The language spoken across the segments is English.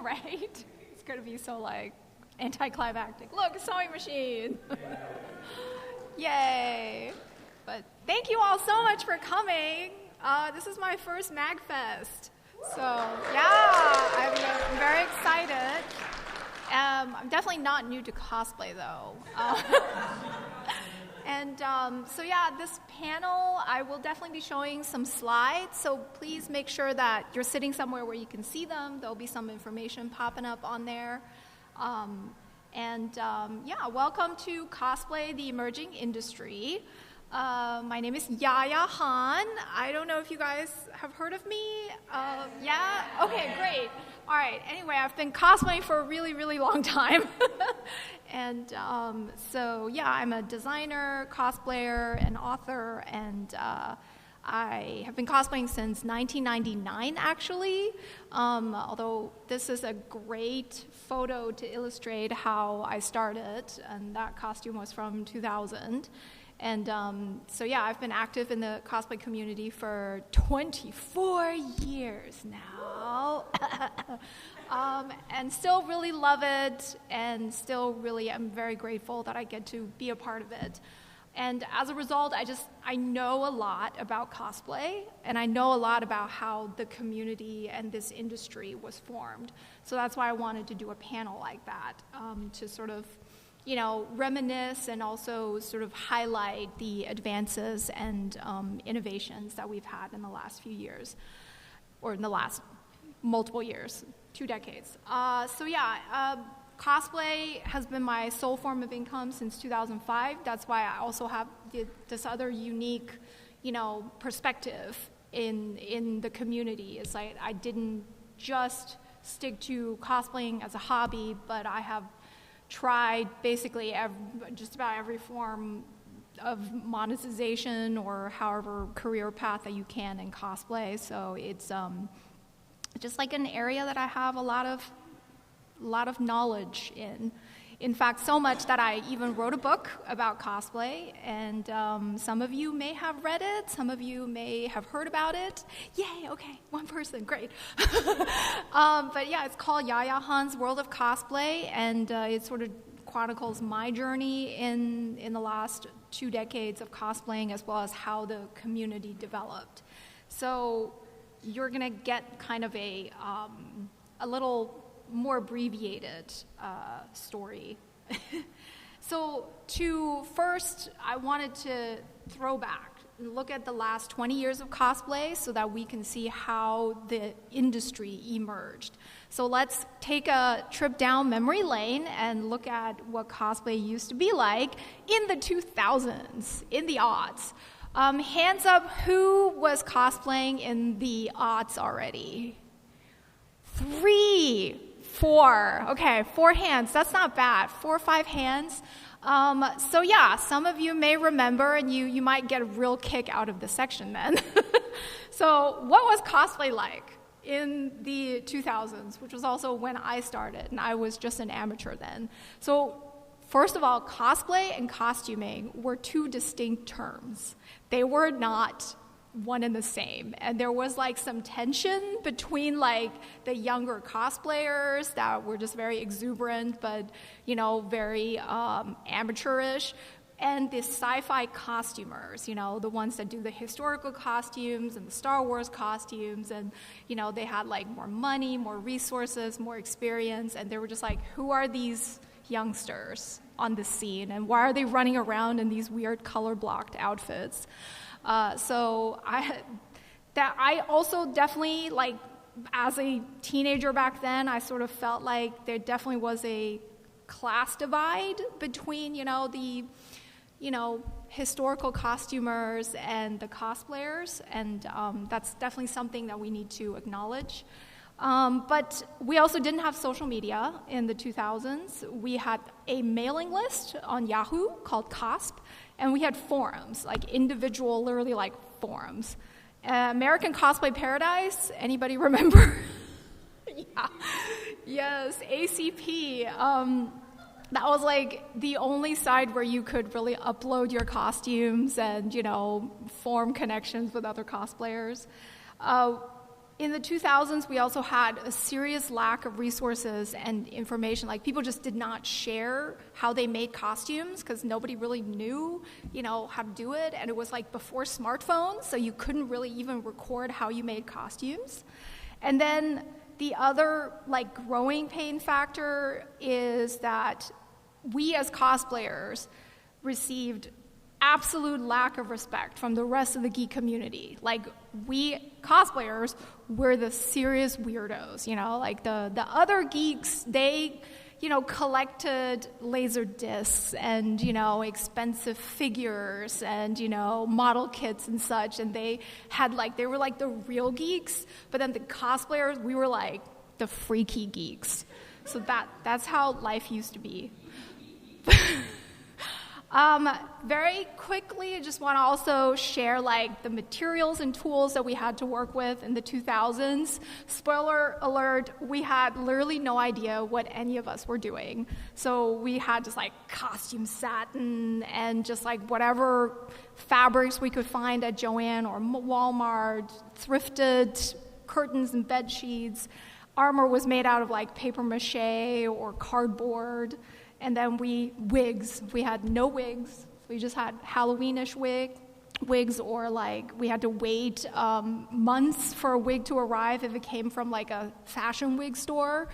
right? It's going to be so, like, anticlimactic. Look, a sewing machine. Yay. But thank you all so much for coming. This is my first MAGFest. So, yeah, I'm very excited. I'm definitely not new to cosplay, though. So yeah, this panel, I will definitely be showing some slides, so please make sure that you're sitting somewhere where you can see them. There'll be some information popping up on there. Yeah, welcome to Cosplay, the Emerging Industry. My name is Yaya Han. I don't know if you guys have heard of me. Yeah? Okay, great. All right, anyway, I've been cosplaying for a really, really long time. So, yeah, I'm a designer, cosplayer, and author, and I have been cosplaying since 1999, actually, although this is a great photo to illustrate how I started, and that costume was from 2000. So yeah, I've been active in the cosplay community for 24 years now. And still really love it, and still really am very grateful that I get to be a part of it. And as a result, I know a lot about cosplay, and I know a lot about how the community and this industry was formed. So that's why I wanted to do a panel like that, to sort of, reminisce and also sort of highlight the advances and innovations that we've had in the last few years, or in the last multiple years, 2 decades. Cosplay has been my sole form of income since 2005. That's why I also have this other unique, perspective in the community. It's like I didn't just stick to cosplaying as a hobby, but I have tried basically just about every form of monetization or however career path that you can in cosplay. So it's just like an area that I have a lot of knowledge in. In fact, so much that I even wrote a book about cosplay, and some of you may have read it, some of you may have heard about it. Yay, okay, one person, great. But yeah, it's called Yaya Han's World of Cosplay, and it sort of chronicles my journey in the last 2 decades of cosplaying, as well as how the community developed. So you're gonna get kind of a little more abbreviated story. So first, I wanted to throw back and look at the last 20 years of cosplay so that we can see how the industry emerged. So let's take a trip down memory lane and look at what cosplay used to be like in the 2000s, in the aughts. Hands up, who was cosplaying in the aughts already? 3, 4. Okay, 4 hands. That's not bad. 4 or 5 hands. So yeah, some of you may remember, and you might get a real kick out of this section then. So what was cosplay like in the 2000s, which was also when I started, and I was just an amateur then. So first of all, cosplay and costuming were 2 distinct terms. They were not one and the same, and there was like some tension between like the younger cosplayers that were just very exuberant but very amateurish, and the sci-fi costumers, the ones that do the historical costumes and the Star Wars costumes, and they had like more money, more resources, more experience, and they were just like, who are these youngsters on the scene, and why are they running around in these weird color-blocked outfits? So I also definitely, like, as a teenager back then, I sort of felt like there definitely was a class divide between, the historical costumers and the cosplayers, and that's definitely something that we need to acknowledge. But we also didn't have social media in the 2000s. We had a mailing list on Yahoo called COSP, and we had forums, like individual, literally like forums. American Cosplay Paradise, anybody remember? Yeah. Yes, ACP. That was like the only side where you could really upload your costumes and, form connections with other cosplayers. in the 2000s, we also had a serious lack of resources and information. Like, people just did not share how they made costumes because nobody really knew, how to do it. And it was like before smartphones, so you couldn't really even record how you made costumes. And then the other growing pain factor is that we as cosplayers received absolute lack of respect from the rest of the geek community. Like, we cosplayers were the serious weirdos, the other geeks, they, collected laser discs and, expensive figures and, model kits and such, and they were the real geeks, but then the cosplayers, we were the freaky geeks. So that's how life used to be. Very quickly, I just want to also share the materials and tools that we had to work with in the 2000s. Spoiler alert, we had literally no idea what any of us were doing. So we had just costume satin and just whatever fabrics we could find at Joann or Walmart, thrifted curtains and bed sheets. Armor was made out of paper mache or cardboard. And then wigs. We had no wigs. We just had Halloweenish wigs, or we had to wait months for a wig to arrive if it came from a fashion wig store.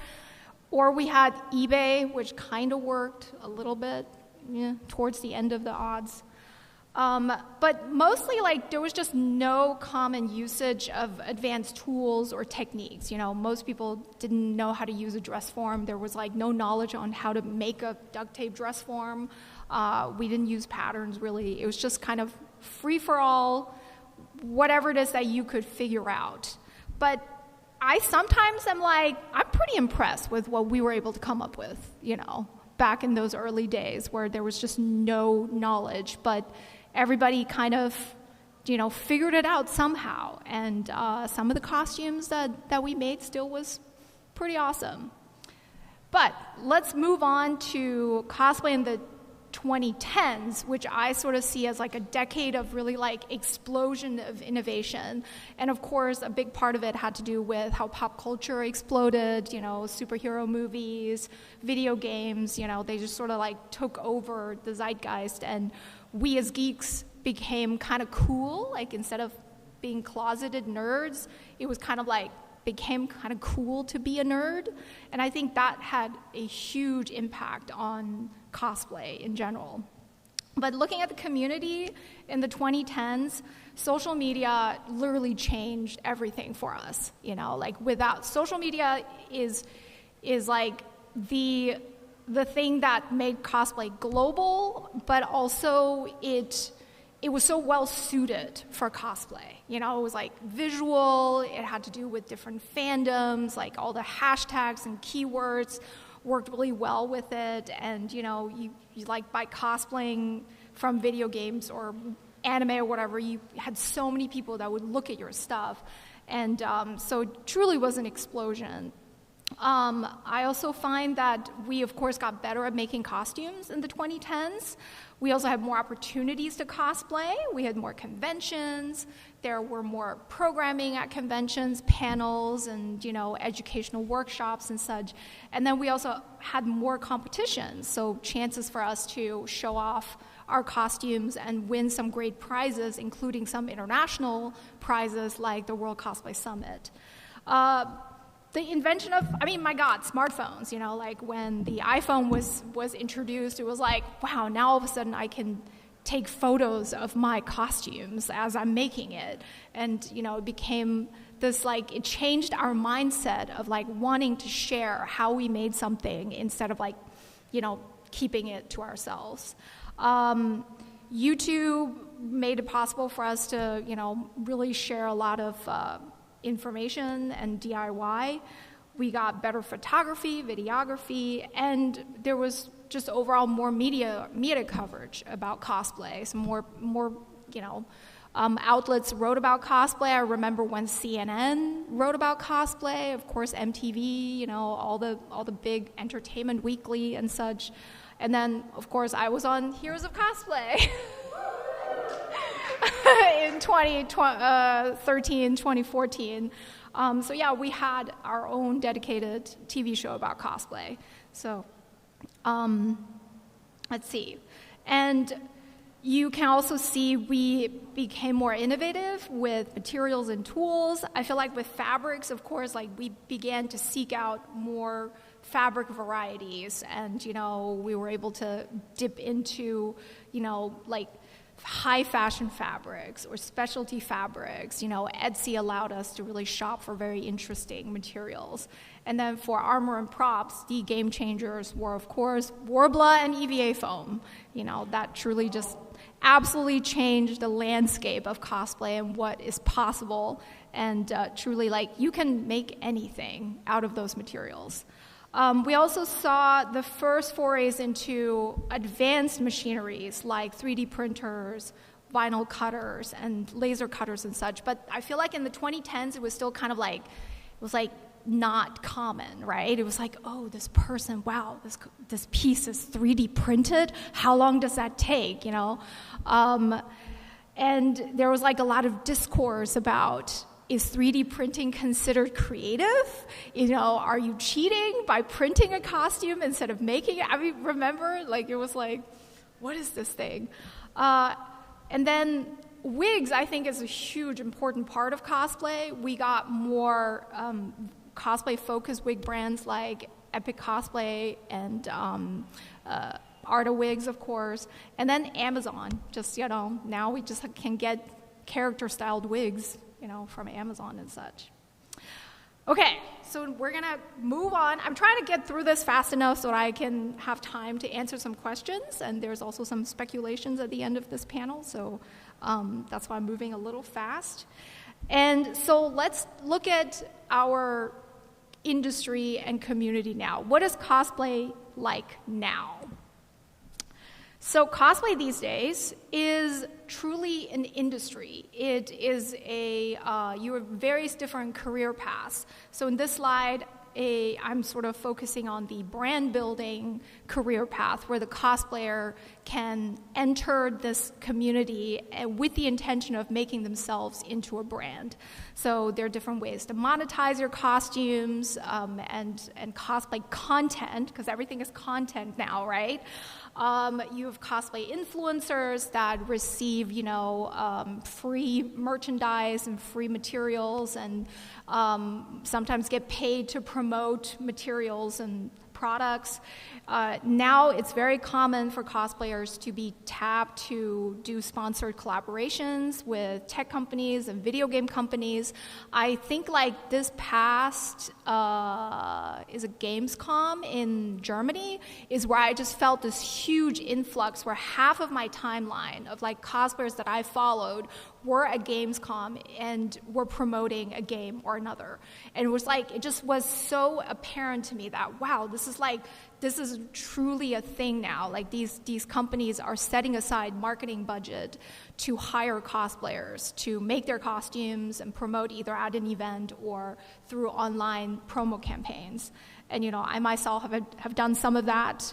Or we had eBay, which kind of worked a little bit, towards the end of the odds. But mostly, there was just no common usage of advanced tools or techniques. Most people didn't know how to use a dress form. There was, no knowledge on how to make a duct tape dress form. We didn't use patterns, really. It was just kind of free-for-all, whatever it is that you could figure out. But I sometimes am I'm pretty impressed with what we were able to come up with, back in those early days where there was just no knowledge. But everybody kind of, figured it out somehow. And some of the costumes that we made still was pretty awesome. But let's move on to cosplay in the 2010s, which I sort of see as a decade of really explosion of innovation. And of course, a big part of it had to do with how pop culture exploded, superhero movies, video games, they just sort of took over the zeitgeist, and we as geeks became kind of cool. Instead of being closeted nerds, it was kind of became kind of cool to be a nerd. And I think that had a huge impact on cosplay in general. But looking at the community in the 2010s, social media literally changed everything for us. Without social media is the thing that made cosplay global, but also it was so well suited for cosplay. It was visual, it had to do with different fandoms, all the hashtags and keywords worked really well with it. And you by cosplaying from video games or anime or whatever, you had so many people that would look at your stuff. And so it truly was an explosion. I also find that we, of course, got better at making costumes in the 2010s. We also had more opportunities to cosplay. We had more conventions. There were more programming at conventions, panels, and, educational workshops and such. And then we also had more competitions, so chances for us to show off our costumes and win some great prizes, including some international prizes like the World Cosplay Summit. The invention of, smartphones, when the iPhone was introduced, it was wow, now all of a sudden I can take photos of my costumes as I'm making it. And, it became this, it changed our mindset of, wanting to share how we made something instead of, keeping it to ourselves. YouTube made it possible for us to, really share a lot of information and DIY. We got better photography, videography, and there was just overall more media coverage about cosplay. Some more outlets wrote about cosplay. I remember when CNN wrote about cosplay. Of course, MTV. All the big Entertainment Weekly and such. And then, of course, I was on Heroes of Cosplay. In 2013, 2014. So yeah, we had our own dedicated TV show about cosplay. So let's see. And you can also see we became more innovative with materials and tools. I feel like with fabrics, of course, like we began to seek out more fabric varieties, and we were able to dip into like high fashion fabrics or specialty fabrics. Etsy allowed us to really shop for very interesting materials. And then for armor and props, the game changers were, of course, Worbla and EVA foam. That truly just absolutely changed the landscape of cosplay and what is possible. And truly, like, you can make anything out of those materials. We also saw the first forays into advanced machineries like 3D printers, vinyl cutters, and laser cutters and such. But I feel like in the 2010s, it was still kind of like, it was like not common, right? It was like, oh, this person, wow, this piece is 3D printed. How long does that take, And there was like a lot of discourse about, is 3D printing considered creative? Are you cheating by printing a costume instead of making it? I mean, remember, like, it was like, what is this thing? And then wigs, I think, is a huge, important part of cosplay. We got more cosplay-focused wig brands like Epic Cosplay and Arta Wigs, of course. And then Amazon, just, now we just can get character-styled wigs from Amazon and such. Okay, so we're going to move on. I'm trying to get through this fast enough so that I can have time to answer some questions, and there's also some speculations at the end of this panel, so that's why I'm moving a little fast. And so let's look at our industry and community now. What is cosplay like now? So cosplay these days is truly an industry. It is you have various different career paths. So in this slide, I'm sort of focusing on the brand building career path where the cosplayer can enter this community with the intention of making themselves into a brand. So there are different ways to monetize your costumes and cosplay content, because everything is content now, right? You have cosplay influencers that receive, free merchandise and free materials, and sometimes get paid to promote materials and products. Now it's very common for cosplayers to be tapped to do sponsored collaborations with tech companies and video game companies. I think like this past is a Gamescom in Germany is where I just felt this huge influx where half of my timeline of like cosplayers that I followed were at Gamescom and were promoting a game or another. And it was like, it just was so apparent to me that, wow, this is truly a thing now. Like these companies are setting aside marketing budget to hire cosplayers to make their costumes and promote either at an event or through online promo campaigns. And I myself have done some of that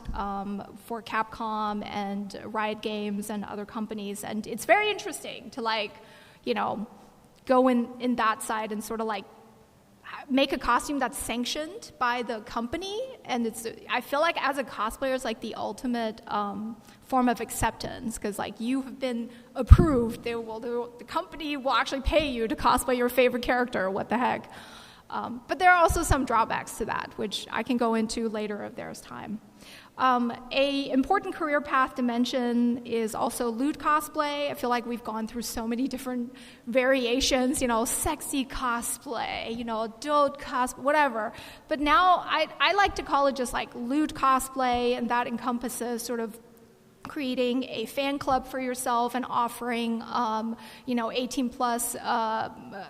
for Capcom and Riot Games and other companies, and it's very interesting to go in that side and sort of like make a costume that's sanctioned by the company. And I feel like as a cosplayer, it's like the ultimate form of acceptance, because like you have been approved. The company will actually pay you to cosplay your favorite character. What the heck? But there are also some drawbacks to that, which I can go into later if there's time. A important career path to mention is also lewd cosplay. I feel like we've gone through so many different variations, sexy cosplay, adult cosplay, whatever. But now I like to call it just like lewd cosplay, and that encompasses sort of creating a fan club for yourself and offering, 18 plus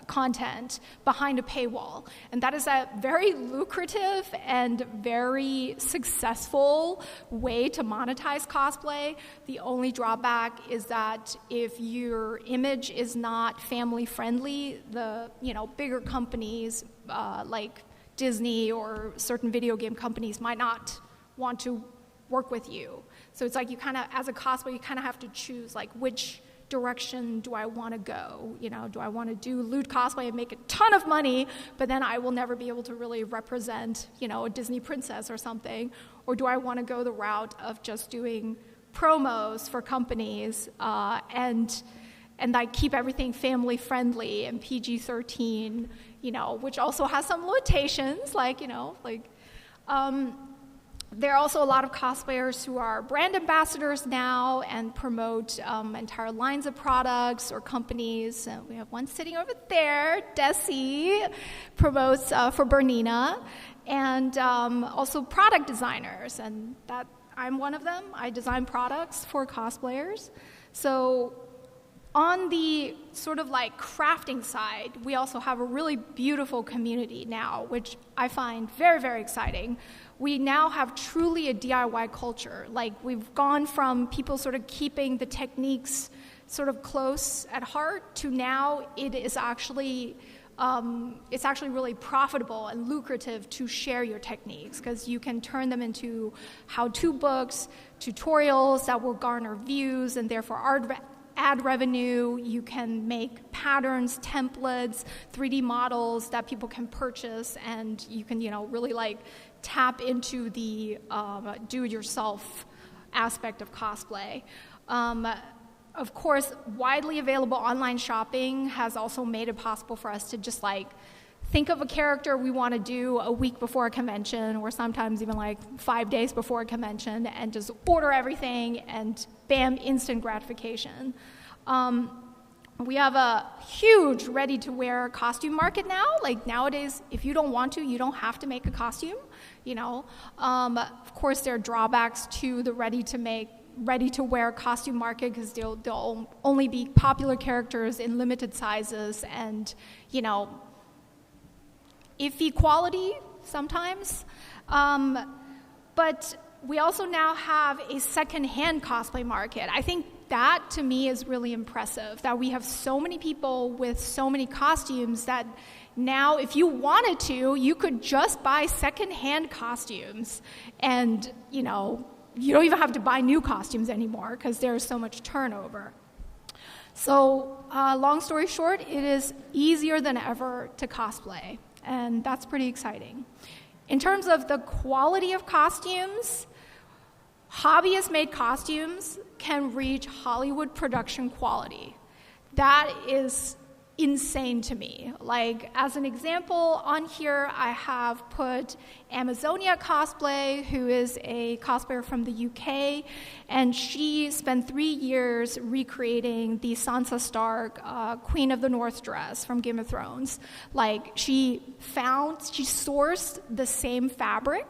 content behind a paywall. And that is a very lucrative and very successful way to monetize cosplay. The only drawback is that if your image is not family friendly, the, bigger companies like Disney or certain video game companies might not want to work with you. So it's like you kind of, as a cosplayer, you kind of have to choose like which direction do I want to go? Do I want to do lewd cosplay and make a ton of money, but then I will never be able to really represent, a Disney princess or something? Or do I want to go the route of just doing promos for companies and like keep everything family friendly and PG-13, which also has some limitations, there are also a lot of cosplayers who are brand ambassadors now and promote entire lines of products or companies. We have one sitting over there, Desi, promotes for Bernina, and also product designers, and that I'm one of them. I design products for cosplayers. So on the sort of like crafting side, we also have a really beautiful community now, which I find very, very exciting. We now have truly a DIY culture. Like, we've gone from people sort of keeping the techniques sort of close at heart to now it is actually really profitable and lucrative to share your techniques, because you can turn them into how-to books, tutorials that will garner views and therefore ad revenue. You can make patterns, templates, 3D models that people can purchase, and you can, really like tap into the do-it-yourself aspect of cosplay. Of course, widely available online shopping has also made it possible for us to just like think of a character we want to do a week before a convention, or sometimes even like 5 days before a convention, and just order everything and bam, instant gratification. We have a huge ready-to-wear costume market now. Like, nowadays, if you don't want to, you don't have to make a costume, Of course, there are drawbacks to the ready-to-wear costume market, because they'll only be popular characters in limited sizes, and, iffy quality sometimes. But we also now have a second-hand cosplay market. I think that, to me, is really impressive, that we have so many people with so many costumes that now, if you wanted to, you could just buy second-hand costumes, and, you don't even have to buy new costumes anymore because there's so much turnover. So, long story short, it is easier than ever to cosplay, and that's pretty exciting. In terms of the quality of costumes, hobbyist-made costumes can reach Hollywood production quality. That is insane to me. Like, as an example, on here I have put Amazonia Cosplay, who is a cosplayer from the UK, and she spent 3 years recreating the Sansa Stark, Queen of the North dress from Game of Thrones. Like, she sourced the same fabric.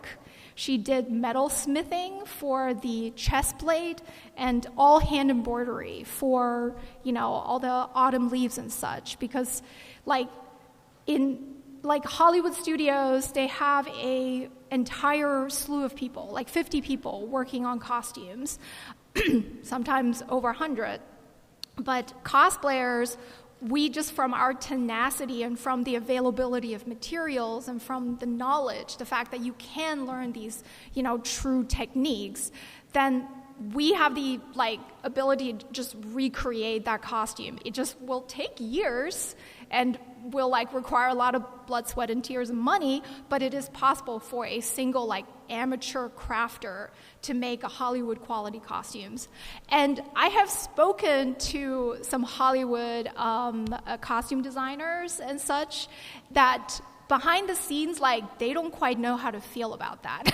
She did metal smithing for the chest plate and all hand embroidery for, all the autumn leaves and such. Because, in Hollywood studios, they have a entire slew of people, like 50 people working on costumes, sometimes over 100. But cosplayers, we just, from our tenacity and from the availability of materials and from the knowledge, the fact that you can learn these, true techniques, then we have the ability to just recreate that costume. It just will take years and will require a lot of blood, sweat, and tears and money, but it is possible for a single amateur crafter to make a Hollywood quality costumes. And I have spoken to some Hollywood costume designers and such that behind the scenes, they don't quite know how to feel about that.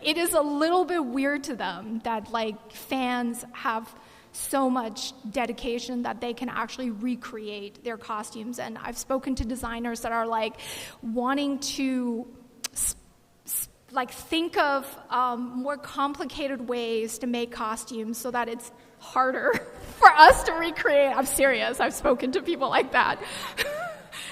It is a little bit weird to them that fans have so much dedication that they can actually recreate their costumes. And I've spoken to designers that are wanting to think of more complicated ways to make costumes so that it's harder for us to recreate. I'm serious. I've spoken to people like that.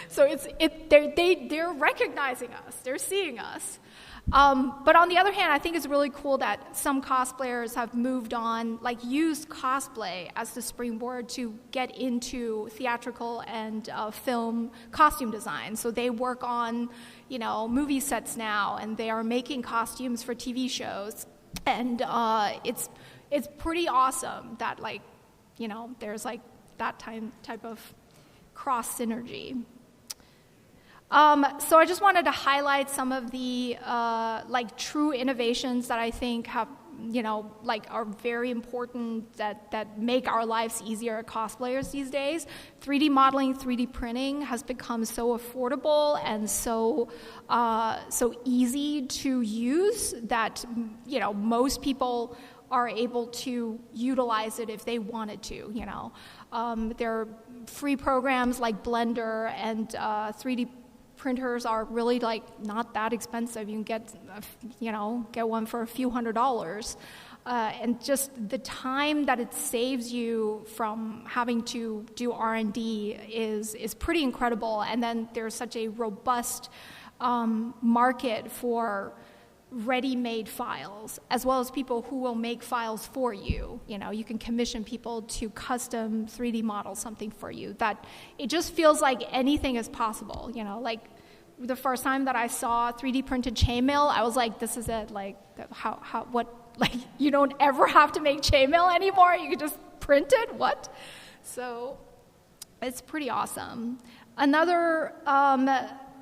So they're recognizing us. They're seeing us. But on the other hand, I think it's really cool that some cosplayers have moved on, used cosplay as the springboard to get into theatrical and film costume design. So they work on, movie sets now, and they are making costumes for TV shows. And it's pretty awesome that, there's like that type of cross synergy. So I just wanted to highlight some of the like true innovations that I think have, like are very important that make our lives easier as cosplayers these days. 3D modeling, 3D printing has become so affordable and so easy to use that, most people are able to utilize it if they wanted to, There are free programs like Blender, and 3D printers are really like not that expensive. You can get one for a few $100s, and just the time that it saves you from having to do R&D is pretty incredible. And then there's such a robust market for ready-made files, as well as people who will make files for you. You can commission people to custom 3D model something for you. That it just feels like anything is possible. Like the first time that I saw 3D printed chainmail, I was like, this is it. Like like you don't ever have to make chainmail anymore. You can just print it. What? So it's pretty awesome. Another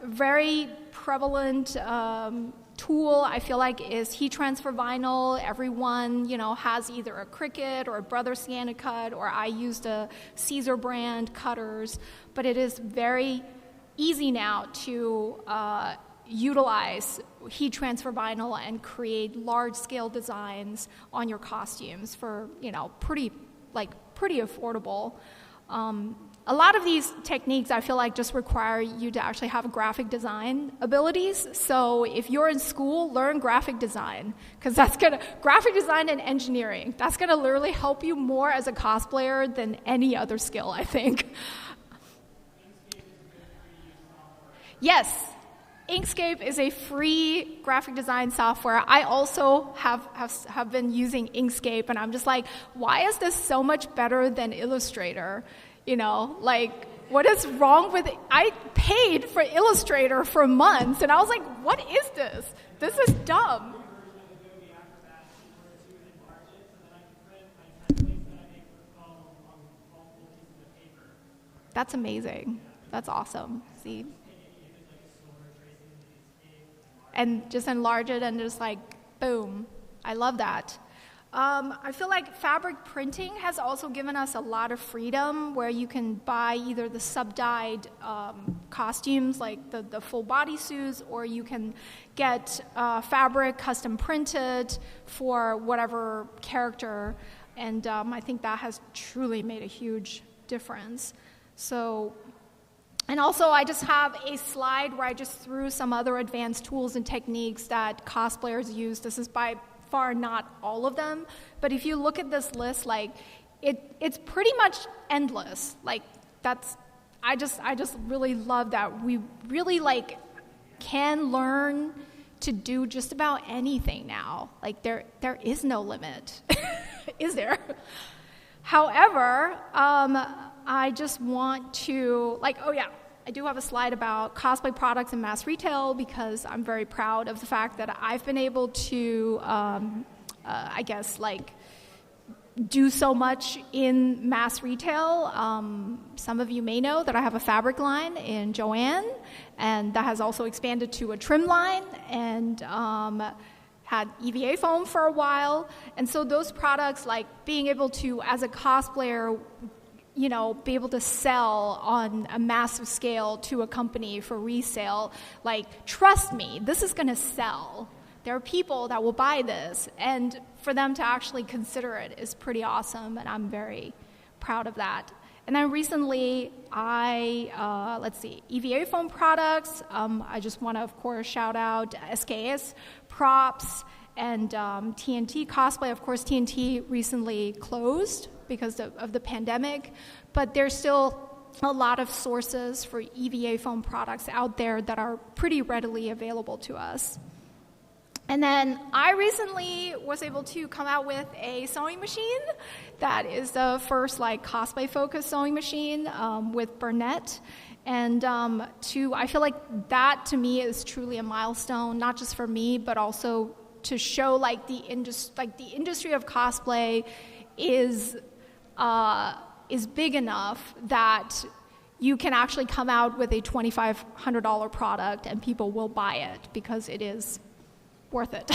very prevalent tool I feel like is heat transfer vinyl. Everyone has either a Cricut or a Brother ScanNCut, or I used a Caesar brand cutters, but it is very easy now to utilize heat transfer vinyl and create large scale designs on your costumes for pretty affordable. A lot of these techniques, I feel like, just require you to actually have graphic design abilities. So if you're in school, learn graphic design, because graphic design and engineering, that's going to literally help you more as a cosplayer than any other skill, I think. Yes, Inkscape is a free graphic design software. I also have been using Inkscape, and I'm just like, why is this so much better than Illustrator? Like, what is wrong with it? I paid for Illustrator for months, and I was like, what is this? This is dumb. That's amazing. That's awesome. See? And just enlarge it and just like, boom. I love that. I feel like fabric printing has also given us a lot of freedom, where you can buy either the sub-dyed costumes, like the full body suits, or you can get fabric custom printed for whatever character. And I think that has truly made a huge difference. So, and also I just have a slide where I just threw some other advanced tools and techniques that cosplayers use. This is by far not all of them, but if you look at this list, like it's pretty much endless. Like I just really love that we really like can learn to do just about anything now. Like there is no limit, is there? However, I just want to I do have a slide about cosplay products and mass retail, because I'm very proud of the fact that I've been able to, do so much in mass retail. Some of you may know that I have a fabric line in Joanne, and that has also expanded to a trim line, and had EVA foam for a while. And so those products, like being able to, as a cosplayer, be able to sell on a massive scale to a company for resale, like, trust me, this is going to sell. There are people that will buy this, and for them to actually consider it is pretty awesome, and I'm very proud of that. And then recently, EVA foam products. I just want to, of course, shout out SKS Props and TNT Cosplay. Of course, TNT recently closed because of the pandemic, but there's still a lot of sources for EVA foam products out there that are pretty readily available to us. And then I recently was able to come out with a sewing machine that is the first cosplay-focused sewing machine with Burnett. And I feel like that to me is truly a milestone, not just for me, but also to show the industry of cosplay is is big enough that you can actually come out with a $2,500 product and people will buy it because it is worth it.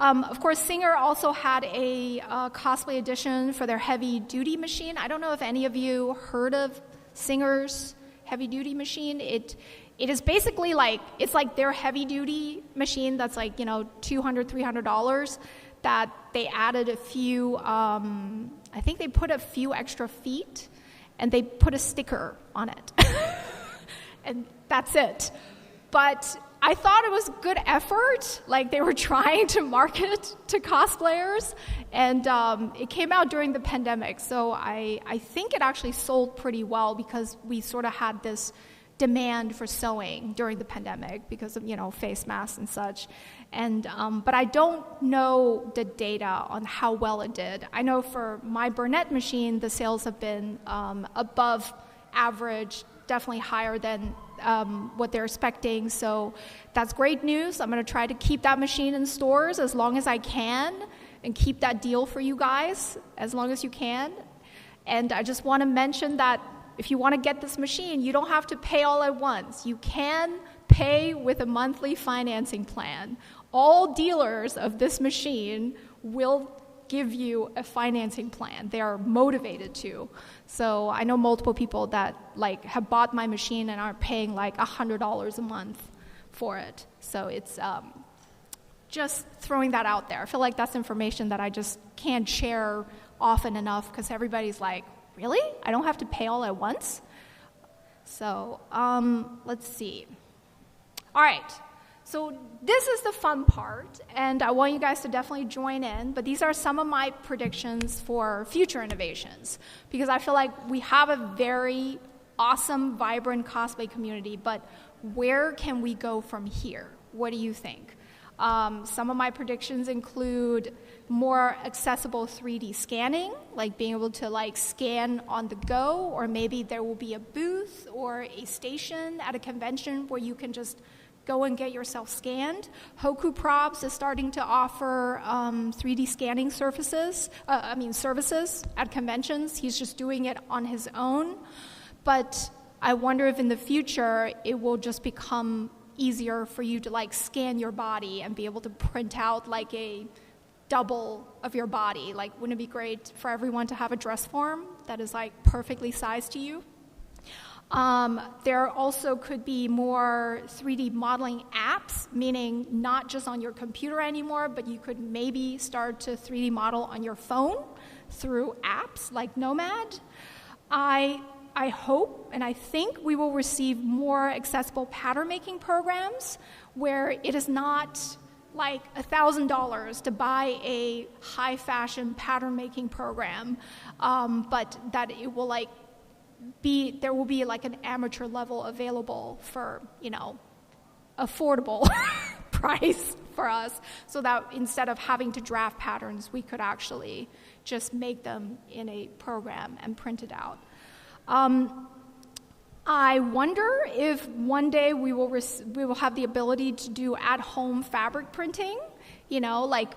Of course, Singer also had a cosplay edition for their heavy-duty machine. I don't know if any of you heard of Singer's heavy-duty machine. It is basically it's like their heavy-duty machine that's like, $200, $300 that they added a few, I think they put a few extra feet and they put a sticker on it. And that's it. But I thought it was good effort. Like they were trying to market to cosplayers, and it came out during the pandemic. So I think it actually sold pretty well because we sort of had this demand for sewing during the pandemic because of face masks and such. And but I don't know the data on how well it did. I know for my Burnett machine, the sales have been above average, definitely higher than what they're expecting. So that's great news. I'm going to try to keep that machine in stores as long as I can and keep that deal for you guys as long as you can. And I just want to mention that if you want to get this machine, you don't have to pay all at once. You can pay with a monthly financing plan. All dealers of this machine will give you a financing plan. They are motivated to. So I know multiple people that have bought my machine and are paying $100 a month for it. So it's just throwing that out there. I feel like that's information that I just can't share often enough because everybody's like, really? I don't have to pay all at once? So let's see. All right. So this is the fun part, and I want you guys to definitely join in, but these are some of my predictions for future innovations, because I feel like we have a very awesome, vibrant cosplay community, but where can we go from here? What do you think? Some of my predictions include more accessible 3D scanning, like being able to scan on the go, or maybe there will be a booth or a station at a convention where you can just go and get yourself scanned. Hoku Props is starting to offer 3D scanning services at conventions. He's just doing it on his own. But I wonder if in the future it will just become easier for you to scan your body and be able to print out a double of your body. Wouldn't it be great for everyone to have a dress form that is perfectly sized to you? There also could be more 3D modeling apps, meaning not just on your computer anymore, but you could maybe start to 3D model on your phone through apps like Nomad. I hope and I think we will receive more accessible pattern-making programs where it is not $1,000 to buy a high-fashion pattern-making program, but that it will there will be an amateur level available for affordable price for us, so that instead of having to draft patterns, we could actually just make them in a program and print it out. I wonder if one day we will have the ability to do at-home fabric printing,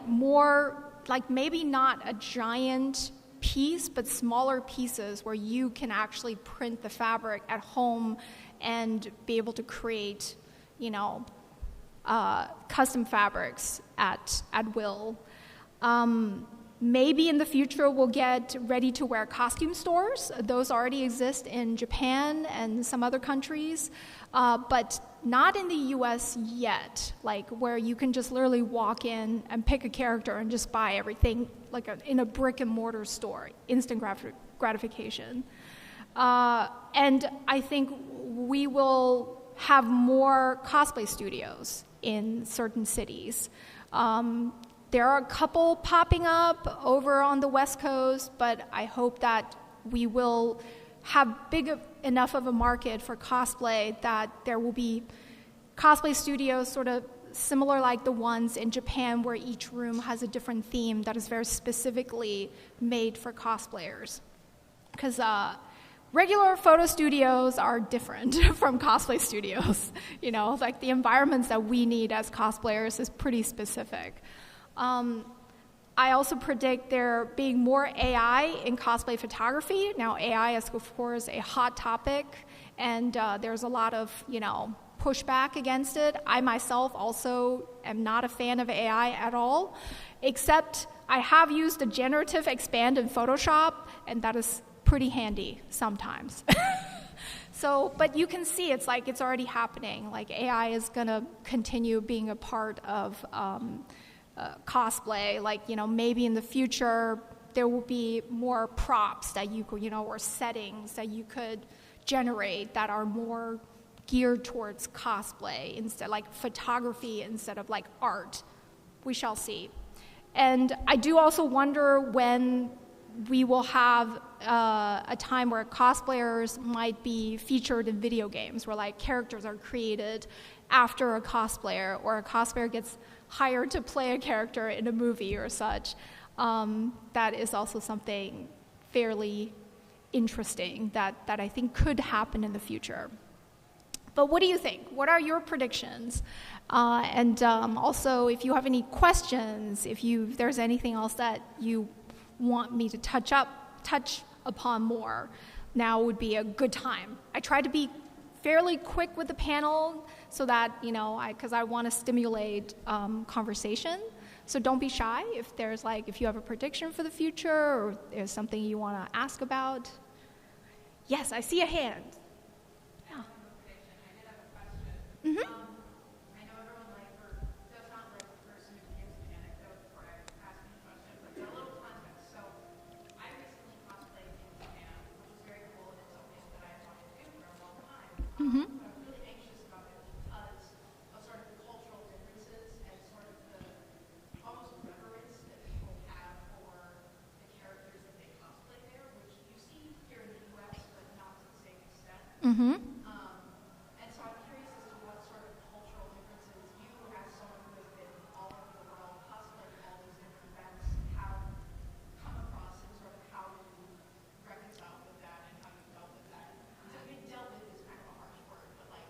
more maybe not a giant piece, but smaller pieces where you can actually print the fabric at home and be able to create, custom fabrics at will. Maybe in the future we'll get ready-to-wear costume stores. Those already exist in Japan and some other countries, but not in the U.S. yet, where you can just literally walk in and pick a character and just buy everything in a brick-and-mortar store, instant gratification. And I think we will have more cosplay studios in certain cities. There are a couple popping up over on the West Coast, but I hope that we will have big enough of a market for cosplay that there will be cosplay studios sort of similar like the ones in Japan, where each room has a different theme that is very specifically made for cosplayers. Because regular photo studios are different from cosplay studios. The environments that we need as cosplayers is pretty specific. I also predict there being more AI in cosplay photography. Now, AI is, of course, a hot topic, and there's a lot of, pushback against it. I myself also am not a fan of AI at all, except I have used a generative expand in Photoshop, and that is pretty handy sometimes. So, but you can see it's already happening. Like, AI is going to continue being a part of cosplay. Like, maybe in the future there will be more props that you could, or settings that you could generate that are more geared towards cosplay, instead, like photography instead of like art. We shall see. And I do also wonder when we will have a time where cosplayers might be featured in video games, where like characters are created after a cosplayer, or a cosplayer gets hired to play a character in a movie or such. That is also something fairly interesting that I think could happen in the future. But what do you think? What are your predictions? And also, if you have any questions, if there's anything else that you want me to touch upon more, now would be a good time. I try to be fairly quick with the panel so that, because I want to stimulate conversation. So don't be shy if you have a prediction for the future, or there's something you want to ask about. Yes, I see a hand. Mm-hmm. I know everyone does not like the person who gives an anecdote before asking a question, but for a little context. So I recently cosplayed in Japan, which is very cool, and it's something that I wanted to do for a long time. Mm-hmm. But I'm really anxious about it because of sort of the cultural differences and sort of the almost reverence that people have for the characters that they cosplay there, which you see here in the U.S., but not to the same extent. Mm-hmm.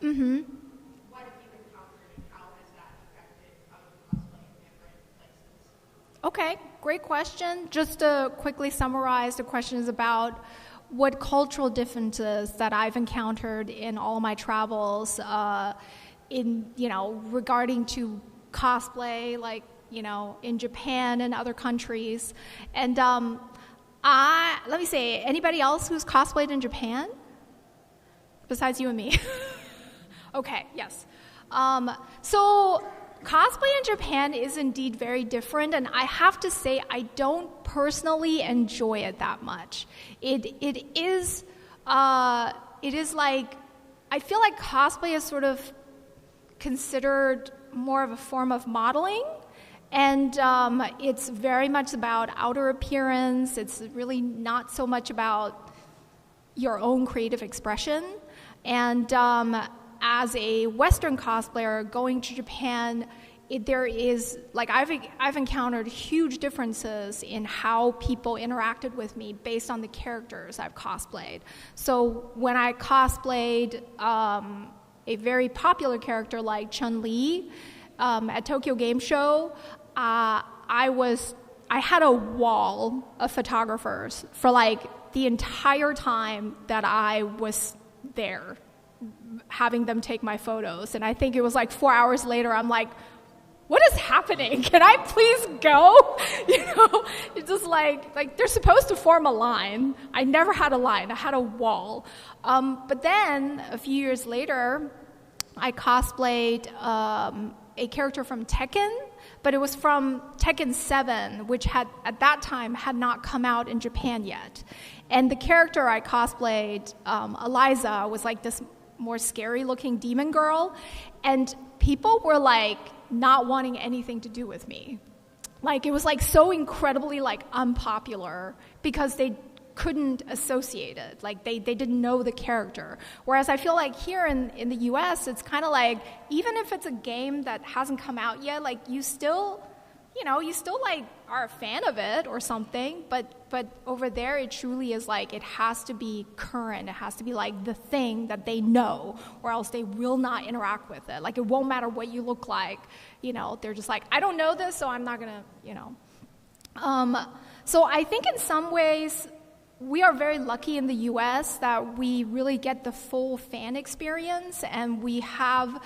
Mm-hmm. What have you encountered, and how has that affected how you cosplay in different places? Okay, great question. Just to quickly summarize, the question is about what cultural differences that I've encountered in all my travels regarding to cosplay, like, in Japan and other countries. And let me say, anybody else who's cosplayed in Japan? Besides you and me. Okay, yes. So cosplay in Japan is indeed very different, and I have to say I don't personally enjoy it that much. It is like, I feel like cosplay is sort of considered more of a form of modeling, and it's very much about outer appearance. It's really not so much about your own creative expression. And as a Western cosplayer going to Japan, there is, like, I've encountered huge differences in how people interacted with me based on the characters I've cosplayed. So when I cosplayed a very popular character like Chun-Li at Tokyo Game Show, I had a wall of photographers for like the entire time that I was there, having them take my photos. And I think it was like 4 hours later, I'm like, what is happening? Can I please go? It's just like they're supposed to form a line. I never had a line. I had a wall. But then a few years later, I cosplayed a character from Tekken, but it was from Tekken 7, which at that time had not come out in Japan yet. And the character I cosplayed, Eliza, was like this more scary-looking demon girl, and people were like not wanting anything to do with me. Like, it was like so incredibly like unpopular because they couldn't associate it. Like, they didn't know the character. Whereas I feel like here in the US, it's kind of like, even if it's a game that hasn't come out yet, like, you still like are a fan of it or something, but over there it truly is like, it has to be current. It has to be like the thing that they know, or else they will not interact with it. Like, it won't matter what you look like. They're just like, I don't know this, so I'm not gonna, So I think in some ways, we are very lucky in the US that we really get the full fan experience, and we have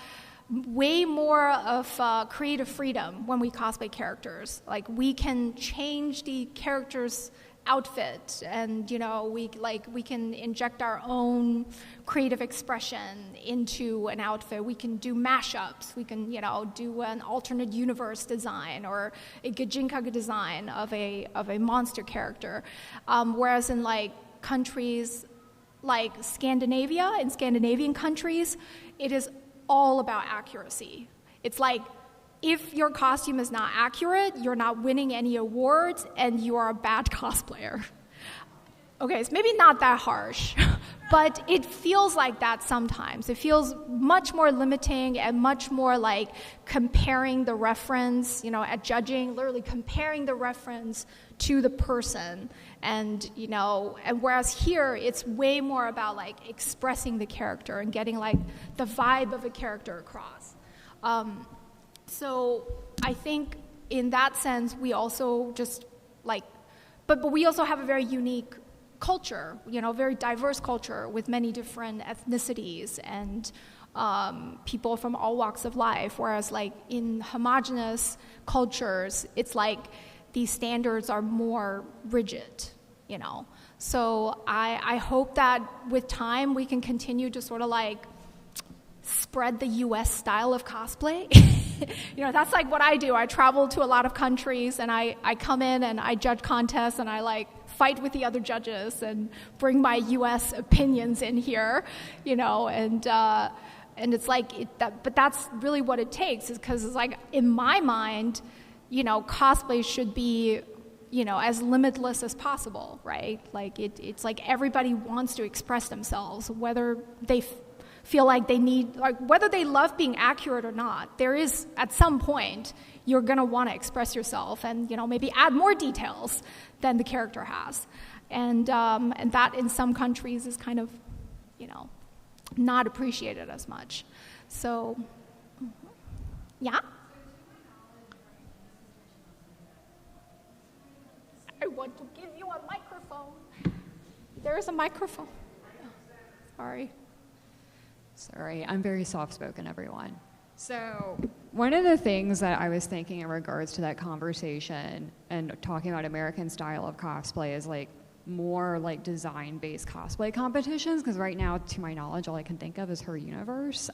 way more of creative freedom when we cosplay characters. Like, we can change the character's outfit, and we can inject our own creative expression into an outfit. We can do mashups. We can do an alternate universe design or a Gajinka design of a monster character. Whereas in countries like Scandinavia, in Scandinavian countries, it is all about accuracy. It's like, if your costume is not accurate, you're not winning any awards, and you are a bad cosplayer. Okay, it's maybe not that harsh, but it feels like that sometimes. It feels much more limiting and much more like comparing the reference, at judging, literally comparing the reference to the person. And whereas here, it's way more about expressing the character and getting the vibe of a character across. So I think in that sense, we also just but we also have a very unique culture, very diverse culture with many different ethnicities and people from all walks of life. Whereas in homogenous cultures, it's these standards are more rigid, So I hope that with time we can continue to sort of spread the U.S. style of cosplay. That's what I do. I travel to a lot of countries, and I come in and I judge contests, and I fight with the other judges and bring my U.S. opinions in here, and it's but that's really what it takes, is because it's in my mind, cosplay should be, as limitless as possible, right? It's everybody wants to express themselves, whether they feel like they need, whether they love being accurate or not. There is, at some point, you're going to want to express yourself and, maybe add more details than the character has. And that in some countries is kind of, not appreciated as much. So, yeah? I want to give you a microphone. There is a microphone. Oh, Sorry, I'm very soft-spoken, everyone. So one of the things that I was thinking in regards to that conversation and talking about American style of cosplay is more design-based cosplay competitions, because right now, to my knowledge, all I can think of is Her Universe.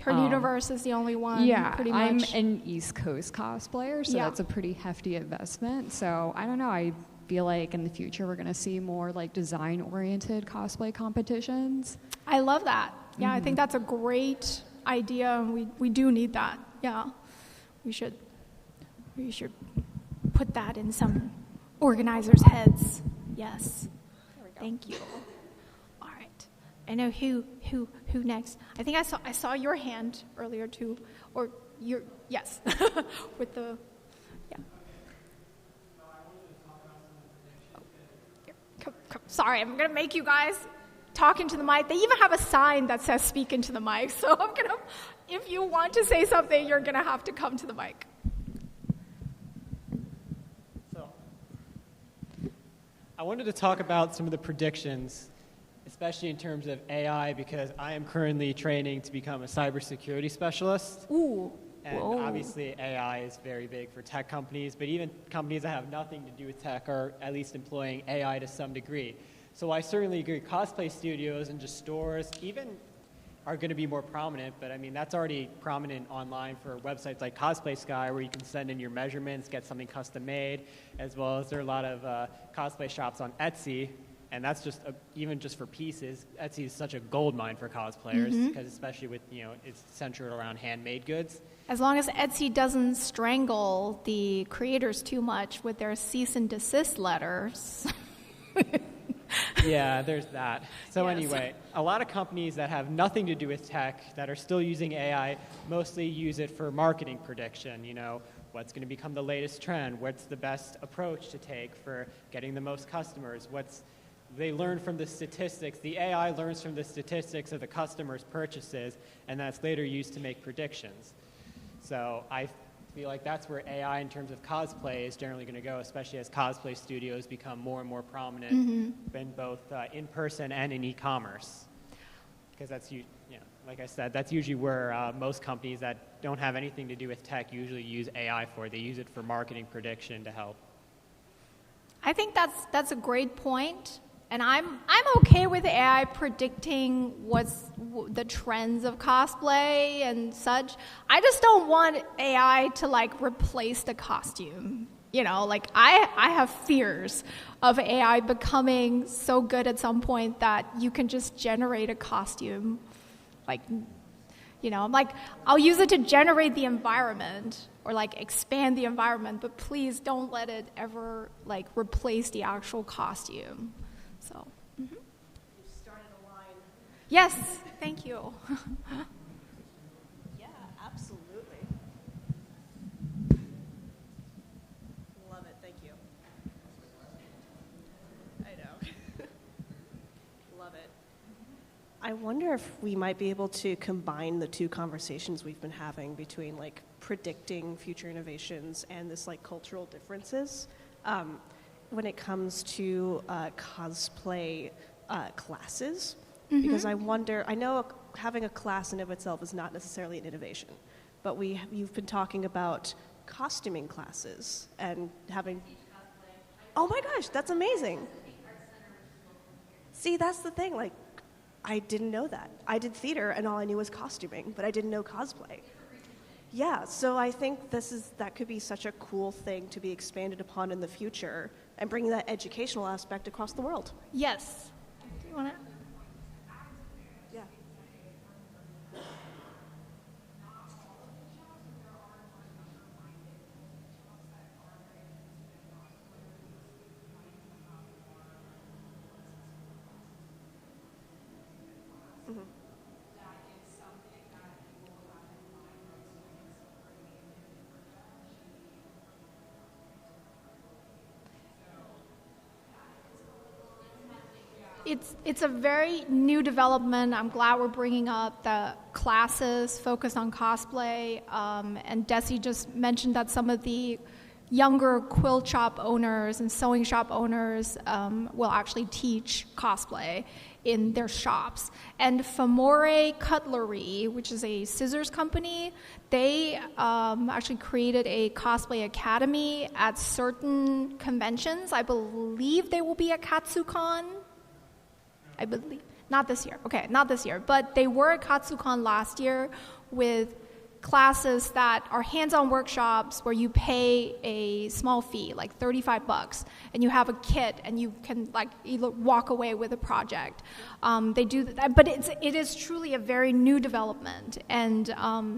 Her Universe is the only one, pretty much. I'm an East Coast cosplayer, so that's a pretty hefty investment. So I don't know, I feel like in the future we're going to see more design-oriented cosplay competitions. I love that. Yeah, I think that's a great idea, and we do need that. Yeah, we should put that in some organizers' heads. Yes. There we go. Thank you. All right. I know who next. I think I saw your hand earlier too, or your yes, with the yeah. Oh, sorry, I'm gonna make you guys talk into the mic. They even have a sign that says "Speak into the mic." So if you want to say something, you're gonna have to come to the mic. So, I wanted to talk about some of the predictions, especially in terms of AI, because I am currently training to become a cybersecurity specialist. Ooh. And Whoa. obviously AI is very big for tech companies, but even companies that have nothing to do with tech are at least employing AI to some degree. So I certainly agree cosplay studios and just stores even are going to be more prominent, but I mean that's already prominent online for websites like Cosplay Sky, where you can send in your measurements, get something custom made, as well as there are a lot of cosplay shops on Etsy, and that's just even just for pieces. Etsy is such a gold mine for cosplayers, because especially with it's centered around handmade goods. As long as Etsy doesn't strangle the creators too much with their cease and desist letters. Yeah, there's that. So Yes. Anyway, a lot of companies that have nothing to do with tech that are still using AI mostly use it for marketing prediction. What's going to become the latest trend? What's the best approach to take for getting the most customers? They learn from the statistics. The AI learns from the statistics of the customer's purchases, and that's later used to make predictions. So I I feel like that's where AI in terms of cosplay is generally going to go, especially as cosplay studios become more and more prominent in both in person and in e-commerce. Because that's, like I said, that's usually where most companies that don't have anything to do with tech usually use AI for. They use it for marketing prediction to help. I think that's a great point. And I'm okay with AI predicting what's the trends of cosplay and such. I just don't want AI to like replace the costume. Like I have fears of AI becoming so good at some point that you can just generate a costume. Like, I'm like, I'll use it to generate the environment or like expand the environment, but please don't let it ever like replace the actual costume. So, You started a line. Yes, thank you. Yeah, absolutely. Love it, thank you. I know. Love it. I wonder if we might be able to combine the two conversations we've been having between like predicting future innovations and this like cultural differences. When it comes to cosplay classes, because I know having a class in of itself is not necessarily an innovation, but you've been talking about costuming classes and having. Oh my gosh, that's amazing! See, that's the thing. Like, I didn't know that. I did theater, and all I knew was costuming, but I didn't know cosplay. Yeah, so I think that could be such a cool thing to be expanded upon in the future and bring that educational aspect across the world. Yes. Do you want to? Yeah. It's a very new development. I'm glad we're bringing up the classes focused on cosplay. And Desi just mentioned that some of the younger quilt shop owners and sewing shop owners will actually teach cosplay in their shops. And Famore Cutlery, which is a scissors company, they actually created a cosplay academy at certain conventions. I believe they will be at KatsuCon. I believe. Not this year. Okay, not this year. But they were at KatsuCon last year with classes that are hands-on workshops where you pay a small fee, like $35, and you have a kit and you can like either walk away with a project. They do that, but it is truly a very new development and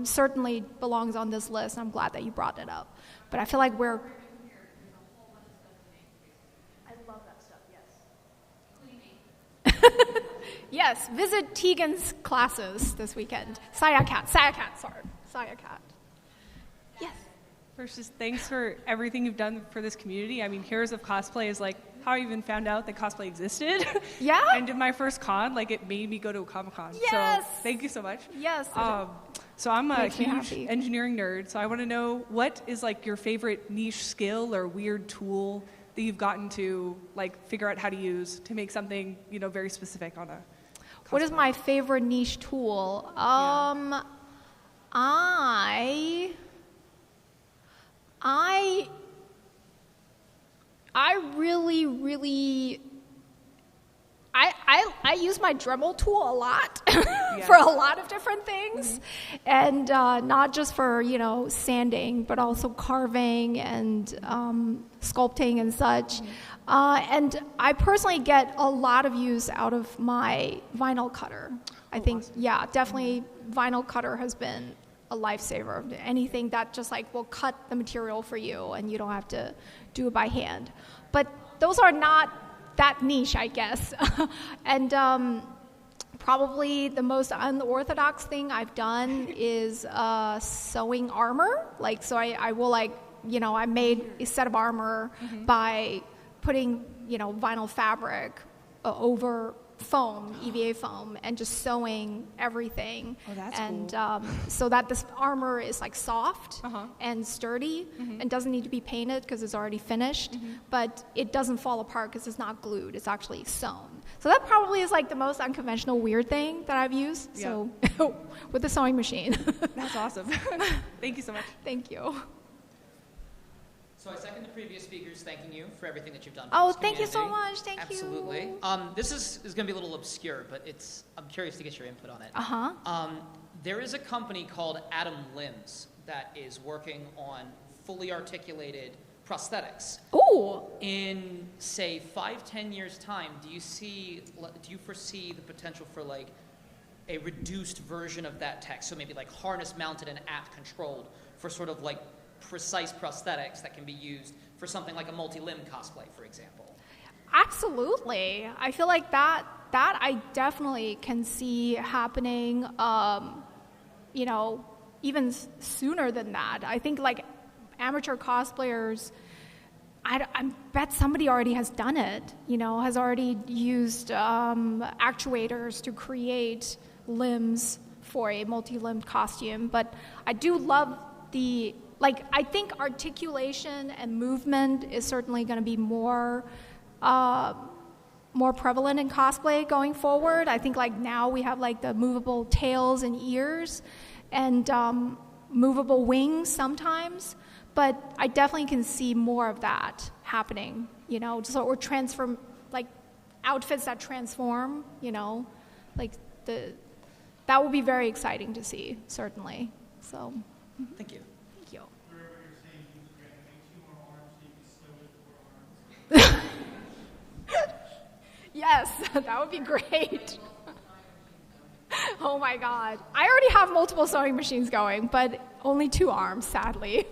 certainly belongs on this list. I'm glad that you brought it up. But I feel like we're... Yes, visit Tegan's classes this weekend. Sayakat, sorry. Yes. First, just thanks for everything you've done for this community. I mean, Heroes of Cosplay is like how I even found out that cosplay existed. Yeah? And in my first con, like it made me go to a Comic-Con. Yes! So thank you so much. Yes. So I'm a Makes me huge happy. engineering nerd, so I want to know what is like your favorite niche skill or weird tool that you've gotten to like figure out how to use to make something, very specific on a cosplay. What is my favorite niche tool? I really I use my Dremel tool a lot for a lot of different things, and not just for sanding, but also carving and sculpting and such. And I personally get a lot of use out of my vinyl cutter. I think, awesome. Definitely vinyl cutter has been a lifesaver. Anything that just like will cut the material for you and you don't have to do it by hand. But those are not that niche, I guess. And probably the most unorthodox thing I've done is sewing armor. So I will I made a set of armor by putting vinyl fabric over foam, EVA foam, and just sewing everything. Oh, that's and cool. So that this armor is like soft Uh-huh. and sturdy and doesn't need to be painted because it's already finished, but it doesn't fall apart because it's not glued. It's actually sewn. So that probably is like the most unconventional weird thing that I've used. So with the sewing machine. That's awesome. Thank you so much. Thank you. So I second the previous speakers thanking you for everything that you've done for Oh, this thank you so community. much. Thank you. Absolutely. This is going to be a little obscure, but I'm curious to get your input on it. Uh-huh. There is a company called Atom Limbs that is working on fully articulated prosthetics. Ooh. In, say, 5-10 years' time, do you foresee the potential for like a reduced version of that tech? So maybe like harness mounted and app controlled for sort of like precise prosthetics that can be used for something like a multi-limb cosplay, for example. Absolutely. I feel like that I definitely can see happening, even sooner than that. I think like amateur cosplayers, I bet somebody already has done it, has already used actuators to create limbs for a multi-limbed costume. But I do love I think articulation and movement is certainly going to be more prevalent in cosplay going forward. I think like now we have like the movable tails and ears and movable wings sometimes, but I definitely can see more of that happening, or transform, like outfits that transform, like that will be very exciting to see, certainly. So. Thank you. Thank you. Yes, that would be great. Oh my God. I already have multiple sewing machines going, but only 2 arms, sadly.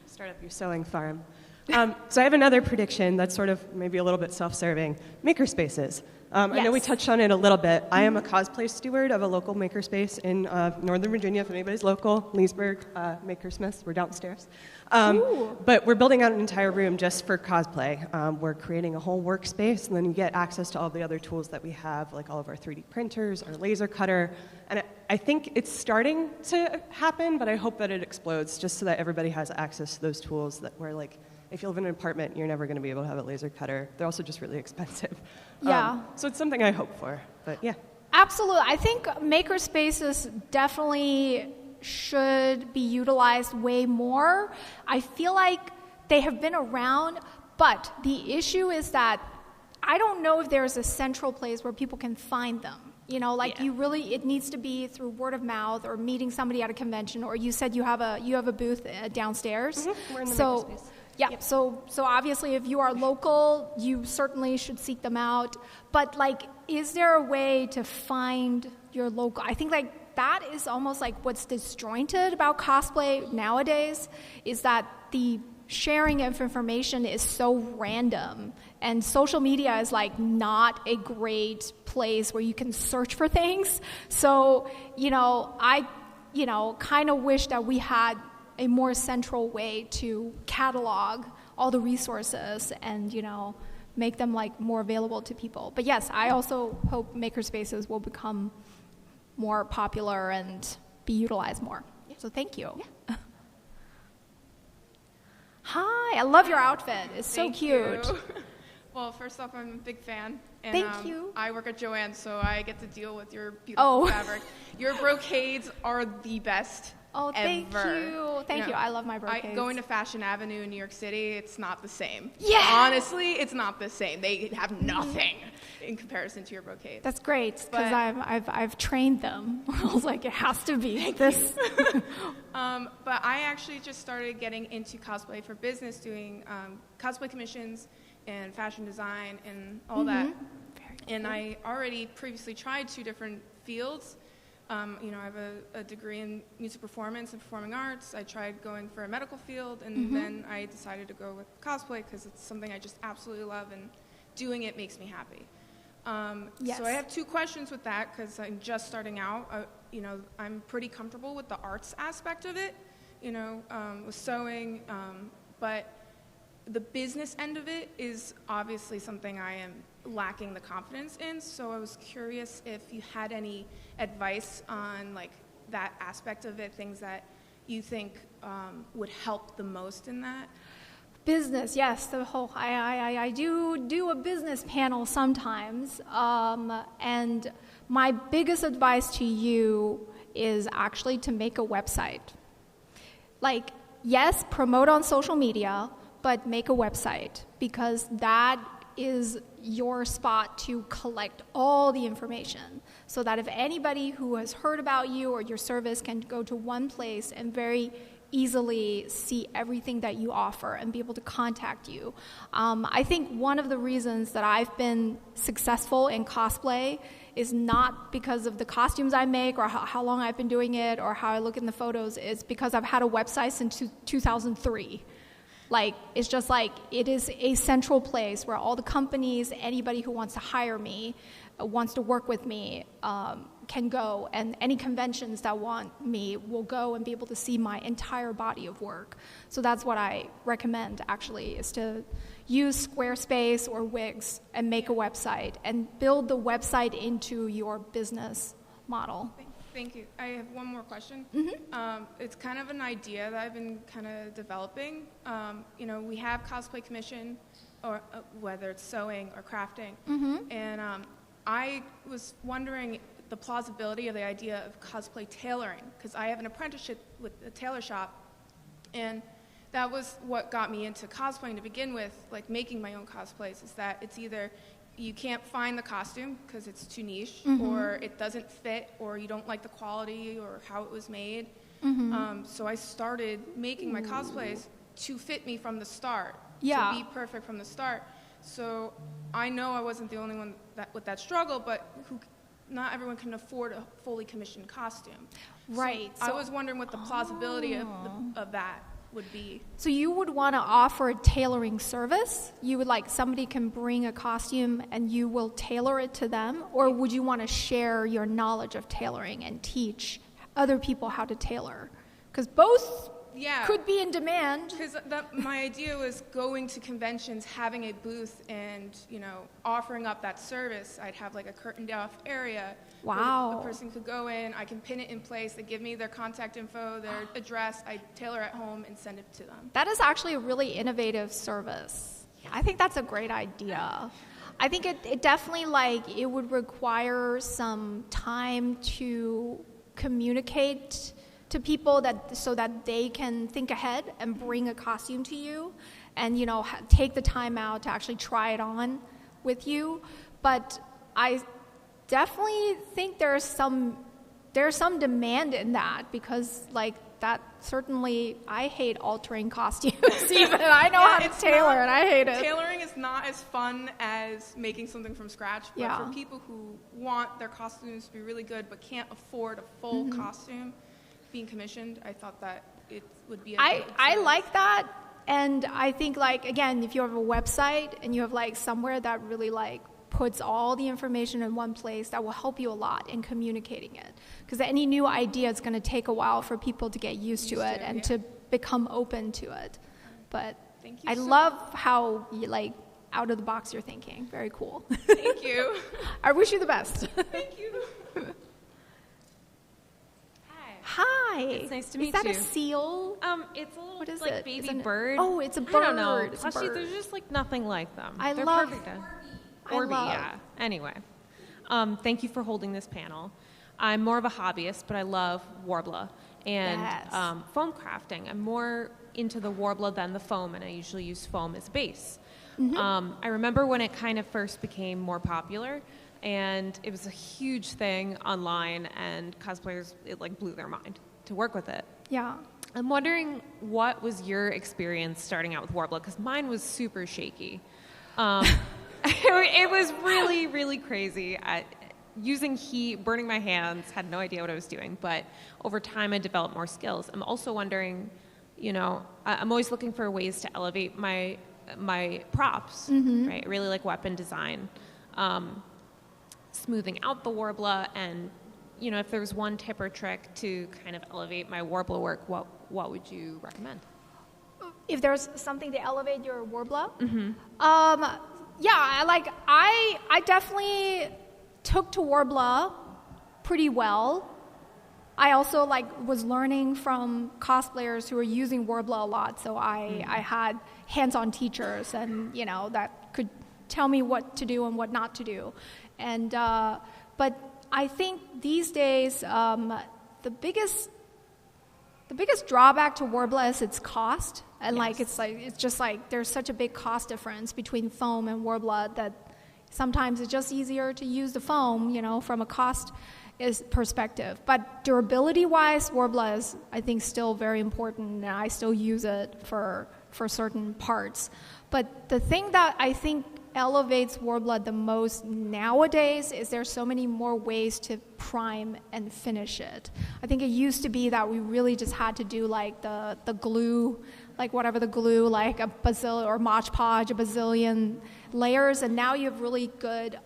Start up your sewing farm. So I have another prediction that's sort of maybe a little bit self-serving. Makerspaces. I know we touched on it a little bit. I am a cosplay steward of a local makerspace in Northern Virginia, if anybody's local, Leesburg, Makersmiths, we're downstairs. But we're building out an entire room just for cosplay. We're creating a whole workspace, and then you get access to all the other tools that we have, like all of our 3D printers, our laser cutter. And I think it's starting to happen, but I hope that it explodes just so that everybody has access to those tools that we're like, if you live in an apartment, you're never going to be able to have a laser cutter. They're also just really expensive. Yeah. So it's something I hope for, but yeah. Absolutely. I think makerspaces definitely should be utilized way more. I feel like they have been around, but the issue is that I don't know if there's a central place where people can find them. It needs to be through word of mouth or meeting somebody at a convention, or you said you have a booth downstairs. We're in the so makerspace. Yeah, yep. So obviously if you are local, you certainly should seek them out. But is there a way to find your local? I think that is almost like what's disjointed about cosplay nowadays, is that the sharing of information is so random, and social media is not a great place where you can search for things. So, I kind of wish that we had a more central way to catalog all the resources and, make them more available to people. But yes, I also hope makerspaces will become more popular and be utilized more. Yeah. So thank you. Yeah. Hi, I love your outfit. It's so cute. You. Well, first off, I'm a big fan. And, Thank you. I work at Joanne, so I get to deal with your beautiful fabric. Your brocades are the best. Oh, thank ever. you. Thank you. I love my brocades. Going to Fashion Avenue in New York City, it's not the same. Yeah. Honestly, it's not the same. They have nothing in comparison to your brocades. That's great, because I've trained them. I was like, it has to be this. But I actually just started getting into cosplay for business, doing cosplay commissions and fashion design and all that. Very and cool. I already previously tried 2 different fields. I have a degree in music performance and performing arts. I tried going for a medical field, and then I decided to go with cosplay because it's something I just absolutely love, and doing it makes me happy. Yes. So I have 2 questions with that because I'm just starting out. I'm pretty comfortable with the arts aspect of it, with sewing, but the business end of it is obviously something I am lacking the confidence in. So I was curious if you had any advice on like that aspect of it, things that you think would help the most in that. Business, yes. The whole I do a business panel sometimes, and my biggest advice to you is actually to make a website. Like, yes, promote on social media, but make a website, because that is your spot to collect all the information, so that if anybody who has heard about you or your service can go to one place and very easily see everything that you offer and be able to contact you. I think one of the reasons that I've been successful in cosplay is not because of the costumes I make or how long I've been doing it or how I look in the photos. It's because I've had a website since 2003. Like, it's just like, it is a central place where all the companies, anybody who wants to hire me, wants to work with me, can go, and any conventions that want me will go and be able to see my entire body of work. So that's what I recommend, actually, is to use Squarespace or Wix and make a website and build the website into your business model. Thank you. I have one more question. Mm-hmm. It's kind of an idea that I've been kind of developing. We have Cosplay Commission, or whether it's sewing or crafting, and I was wondering the plausibility of the idea of cosplay tailoring, because I have an apprenticeship with a tailor shop, and that was what got me into cosplaying to begin with, like making my own cosplays, is that it's either you can't find the costume because it's too niche, or it doesn't fit, or you don't like the quality or how it was made. So I started making my cosplays to fit me from the start, to be perfect from the start. So I know I wasn't the only one with that struggle, but not everyone can afford a fully commissioned costume. Right. So I was wondering what the plausibility of that would be. So you would want to offer a tailoring service? You would, like, somebody can bring a costume and you will tailor it to them? Or would you want to share your knowledge of tailoring and teach other people how to tailor? Because both could be in demand. Because my idea was going to conventions, having a booth, and offering up that service. I'd have like a curtained off area. Wow. Where a person could go in. I can pin it in place. They give me their contact info, their address. I tailor at home and send it to them. That is actually a really innovative service. I think that's a great idea. I think it definitely, like, it would require some time to communicate to people so that they can think ahead and bring a costume to you, and take the time out to actually try it on with you. But I definitely think there's some demand in that, because like that certainly, I hate altering costumes. Even I know how to tailor, and I hate it. Tailoring is not as fun as making something from scratch, but for people who want their costumes to be really good but can't afford a full costume being commissioned, I thought that it would be I like that, and I think, like, again, if you have a website and you have like somewhere that really like puts all the information in one place, that will help you a lot in communicating it, because any new idea is going to take a while for people to get used to it and to become open to it. But I love how like out of the box you're thinking. Very cool. Thank you. I wish you the best. Thank you. Hi. It's nice to meet you. Is that a seal? It's a little, what is like, it? baby bird. Oh, it's a bird. I don't know. It's a Plushie, bird. there's just like nothing like them. They're love perfect. Orby, yeah. Anyway, thank you for holding this panel. I'm more of a hobbyist, but I love Warbler and foam crafting. I'm more into the Warbler than the foam, and I usually use foam as base. I remember when it kind of first became more popular, and it was a huge thing online, and cosplayers, it like blew their mind to work with it. Yeah. I'm wondering, what was your experience starting out with Warbler? Because mine was super shaky. It was really, really crazy. Using heat, burning my hands, had no idea what I was doing. But over time, I developed more skills. I'm also wondering, I'm always looking for ways to elevate my props, right? I really like weapon design. Smoothing out the Warbler, and if there was one tip or trick to kind of elevate my Warbler work, what would you recommend? if there's something to elevate your Worbla, Mm-hmm. yeah, I definitely took to Worbla pretty well. I also was learning from cosplayers who were using Worbla a lot, so I had hands-on teachers, and that could tell me what to do and what not to do. And but I think these days the biggest drawback to Worbla is its cost, and Yes. it's just there's such a big cost difference between foam and Worbla that sometimes it's just easier to use the foam, from a cost perspective. But durability-wise, Worbla is, I think, still very important, and I still use it for certain parts. But the thing that I think elevates Worbla the most nowadays is there's so many more ways to prime and finish it. I think it used to be that we really just had to do the glue, whatever the glue, a bazillion, or Mod Podge, a bazillion layers, and now you have really good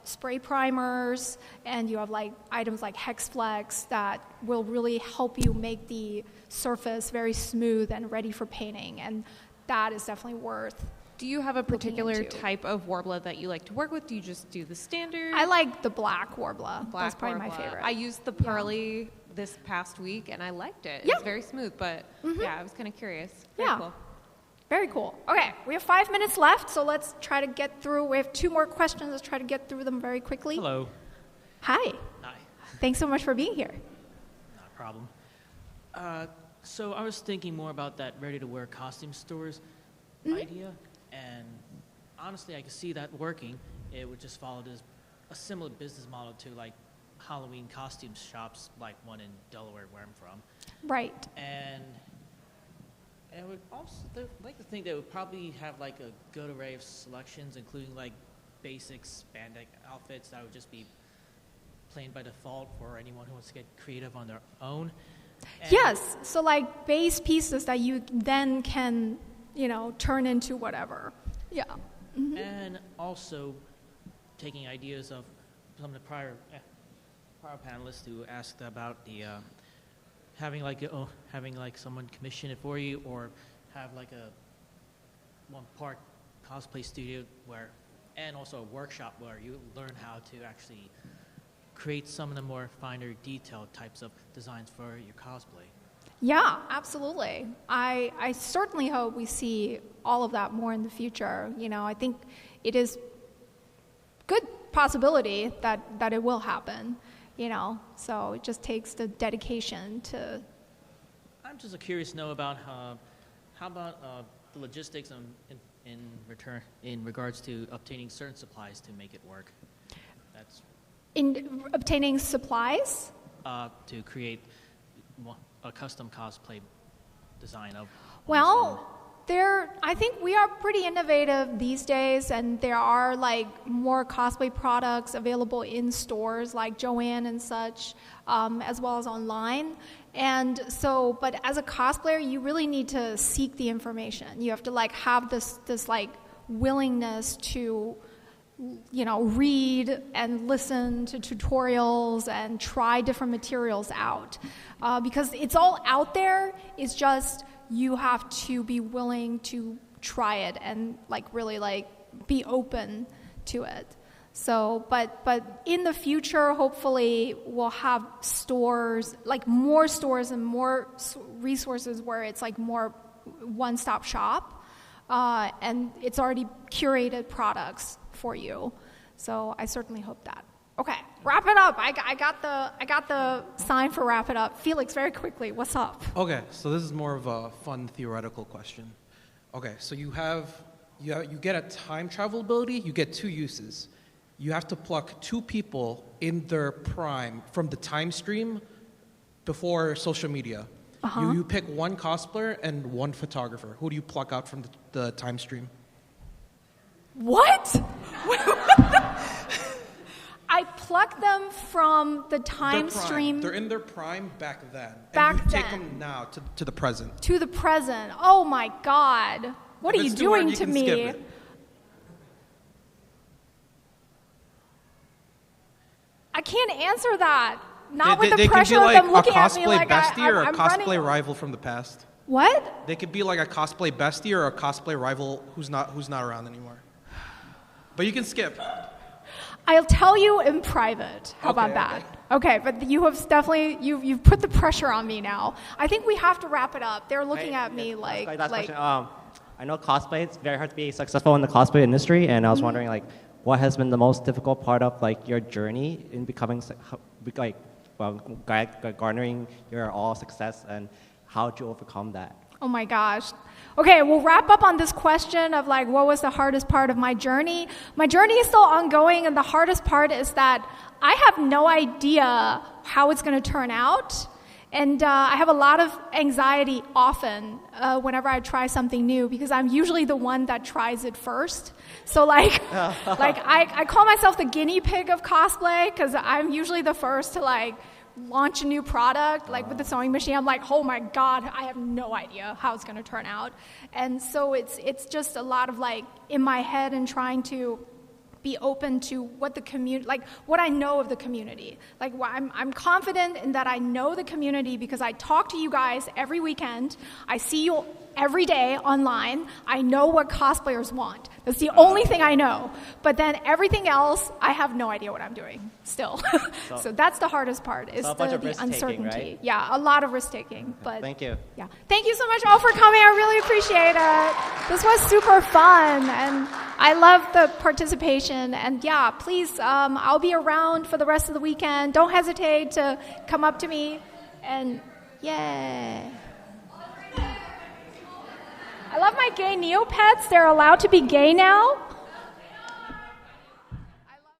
spray primers, and you have items like Hexflex that will really help you make the surface very smooth and ready for painting, and that is definitely worth. Do you have a particular into. type of Worbla that you like to work with? Do you just do the standard? I like the black Worbla. Black That's probably my Worbla. favorite. I used the pearly this past week, and I liked it. Yeah. It's very smooth, but yeah, I was kind of curious. Very Yeah. cool. Very cool. Okay, we have 5 minutes left, so let's try to get through. We have 2 more questions. Let's try to get through them very quickly. Hello. Hi. Hi. Thanks so much for being here. Not a problem. So I was thinking more about that ready-to-wear costume stores idea, and honestly, I could see that working. It would just follow a similar business model to Halloween costume shops, like one in Delaware, where I'm from. Right. And it would also, I'd like to think they would probably have a good array of selections, including basic spandex outfits that would just be plain by default for anyone who wants to get creative on their own. And Yes, so base pieces that you then can, turn into whatever. Yeah. And also taking ideas of some of the prior panelists who asked about the having someone commission it for you, or have a one part cosplay studio and also a workshop where you learn how to actually create some of the more finer detailed types of designs for your cosplay. Yeah, absolutely. I certainly hope we see all of that more in the future. I think it is good possibility that it will happen, so it just takes the dedication to. I'm just curious to know about how about the logistics in regards to obtaining certain supplies to make it work. That's In obtaining supplies? to create a custom cosplay design of. Well, I think we are pretty innovative these days, and there are more cosplay products available in stores like Joann and such, as well as online. And so, but as a cosplayer, you really need to seek the information. You have to have this willingness to, read and listen to tutorials and try different materials out, because it's all out there. It's just you have to be willing to try it and really be open to it. So, but in the future, hopefully, we'll have stores, more stores and more resources where it's more one-stop shop, and it's already curated products for you. So I certainly hope that. Okay, wrap it up. I got the sign for wrap it up. Felix, very quickly, what's up? Okay, so this is more of a fun theoretical question. Okay, so you get a time travel ability. You get 2 uses. You have to pluck 2 people in their prime from the time stream before social media. Uh-huh. You pick 1 cosplayer and 1 photographer. Who do you pluck out from the time stream? What? I pluck them from the time Their prime. stream. They're in their prime back then. Back and you take then. them now to the present. To the present. Oh my God. What If are you it's too hard, doing you to can me? skip it. I can't answer that. Not with They the can pressure be of them a looking at me cosplay like bestie or a I'm cosplay running. rival from the past. What? They could be like a cosplay bestie or a cosplay rival who's not around anymore. But you can skip. I'll tell you in private. How about that? Okay, but you have definitely you've put the pressure on me now. I think we have to wrap it up. They're looking at me like. Question. I know cosplay. It's very hard to be successful in the cosplay industry, and I was wondering like, what has been the most difficult part of like your journey in becoming garnering your all success, and how did you overcome that? Oh my gosh. Okay, we'll wrap up on this question of like, what was the hardest part of my journey? My journey is still ongoing, and the hardest part is that I have no idea how it's going to turn out. And I have a lot of anxiety often whenever I try something new, because I'm usually the one that tries it first. So like, I call myself the guinea pig of cosplay, because I'm usually the first to like launch a new product, like with the sewing machine. I'm like, oh my God, I have no idea how it's going to turn out. And so it's just a lot of like in my head and trying to be open to what the community, like what I know of the community. Like I'm confident in that I know the community because I talk to you guys every weekend. I see you every day online. I know what cosplayers want. That's the only thing I know. But then everything else, I have no idea what I'm doing still. So that's the hardest part, is the uncertainty. Right? Yeah, a lot of risk taking. But thank you. Yeah, thank you so much all for coming. I really appreciate it. This was super fun, and I love the participation. And yeah, please, I'll be around for the rest of the weekend. Don't hesitate to come up to me. And yeah. I love my gay Neopets. They're allowed to be gay now.